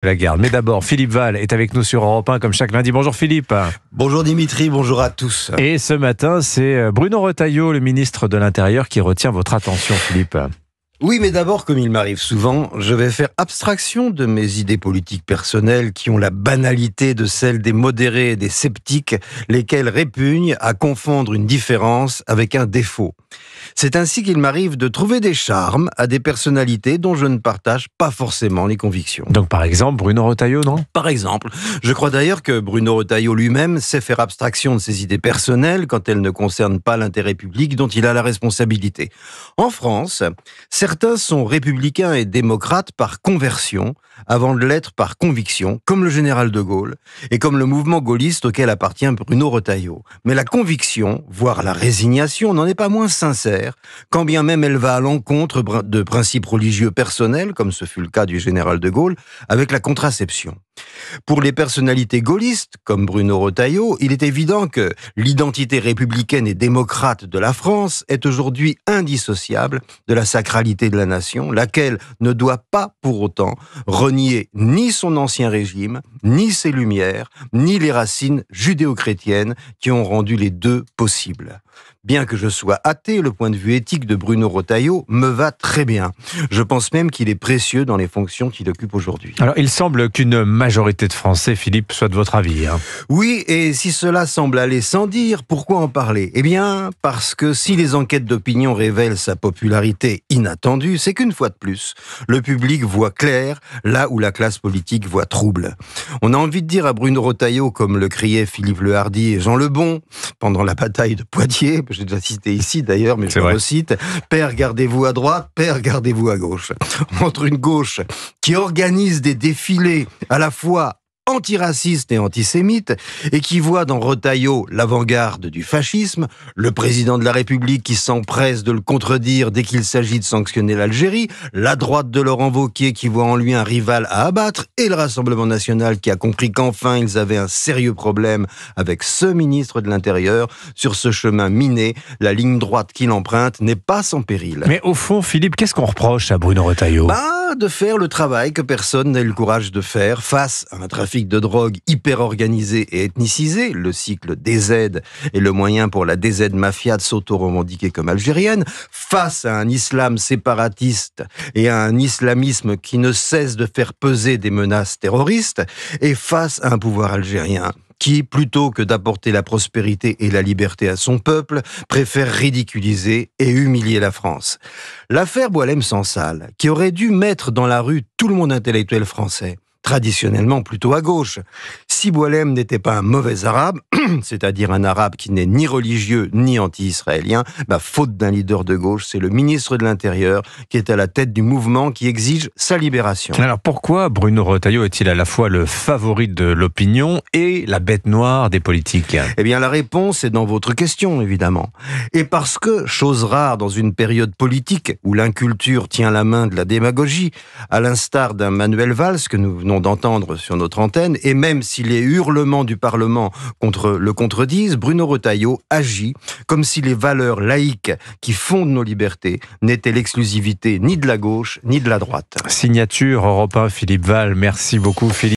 La garde. Mais d'abord, Philippe Val est avec nous sur Europe 1 comme chaque lundi. Bonjour Philippe. Bonjour Dimitri, bonjour à tous. Et ce matin, c'est Bruno Retailleau, le ministre de l'Intérieur, qui retient votre attention, Philippe. Oui, mais d'abord, comme il m'arrive souvent, je vais faire abstraction de mes idées politiques personnelles qui ont la banalité de celles des modérés et des sceptiques, lesquels répugnent à confondre une différence avec un défaut. C'est ainsi qu'il m'arrive de trouver des charmes à des personnalités dont je ne partage pas forcément les convictions. Donc par exemple, Bruno Retailleau, non ? Par exemple, je crois d'ailleurs que Bruno Retailleau lui-même sait faire abstraction de ses idées personnelles quand elles ne concernent pas l'intérêt public dont il a la responsabilité. En France, certains sont républicains et démocrates par conversion, avant de l'être par conviction, comme le général de Gaulle, et comme le mouvement gaulliste auquel appartient Bruno Retailleau. Mais la conviction, voire la résignation, n'en est pas moins sincère, quand bien même elle va à l'encontre de principes religieux personnels, comme ce fut le cas du général de Gaulle, avec la contraception. Pour les personnalités gaullistes, comme Bruno Retailleau, il est évident que l'identité républicaine et démocrate de la France est aujourd'hui indissociable de la sacralité de la nation, laquelle ne doit pas pour autant renier ni son ancien régime, ni ses lumières, ni les racines judéo-chrétiennes qui ont rendu les deux possibles. Bien que je sois athée, le point de vue éthique de Bruno Retailleau me va très bien. Je pense même qu'il est précieux dans les fonctions qu'il occupe aujourd'hui. Alors il semble qu'une majorité de Français, Philippe, soit de votre avis. Oui, et si cela semble aller sans dire, pourquoi en parler ? Eh bien, parce que si les enquêtes d'opinion révèlent sa popularité inattendue, c'est qu'une fois de plus, le public voit clair là où la classe politique voit trouble. On a envie de dire à Bruno Retailleau, comme le criaient Philippe Le Hardi et Jean Lebon pendant la bataille de Poitiers, j'ai déjà cité ici d'ailleurs, mais je le recite, « Père, gardez-vous à droite, Père, gardez-vous à gauche ». Entre une gauche qui organise des défilés à la fois antiracistes et antisémites, et qui voit dans Retailleau l'avant-garde du fascisme, le président de la République qui s'empresse de le contredire dès qu'il s'agit de sanctionner l'Algérie, la droite de Laurent Wauquiez qui voit en lui un rival à abattre, et le Rassemblement national qui a compris qu'enfin ils avaient un sérieux problème avec ce ministre de l'Intérieur. Sur ce chemin miné, la ligne droite qu'il emprunte n'est pas sans péril. Mais au fond, Philippe, qu'est-ce qu'on reproche à Bruno Retailleau ? De faire le travail que personne n'a eu le courage de faire face à un trafic de drogue hyper organisé et ethnicisé. Le cycle DZ est le moyen pour la DZ mafia de s'auto-revendiquer comme algérienne, face à un islam séparatiste et à un islamisme qui ne cesse de faire peser des menaces terroristes, et face à un pouvoir algérien qui, plutôt que d'apporter la prospérité et la liberté à son peuple, préfère ridiculiser et humilier la France. L'affaire Boualem-Sansal, qui aurait dû mettre dans la rue tout le monde intellectuel français, traditionnellement plutôt à gauche. Si Boualem n'était pas un mauvais arabe, c'est-à-dire un arabe qui n'est ni religieux ni anti-israélien, faute d'un leader de gauche, c'est le ministre de l'Intérieur qui est à la tête du mouvement qui exige sa libération. Alors pourquoi Bruno Retailleau est-il à la fois le favori de l'opinion et la bête noire des politiques ? Eh bien la réponse est dans votre question, évidemment. Et parce que, chose rare dans une période politique où l'inculture tient la main de la démagogie, à l'instar d'un Manuel Valls que nous venons d'entendre sur notre antenne, et même si les hurlements du Parlement le contredisent, Bruno Retailleau agit comme si les valeurs laïques qui fondent nos libertés n'étaient l'exclusivité ni de la gauche ni de la droite. Signature Europe 1, Philippe Val. Merci beaucoup Philippe.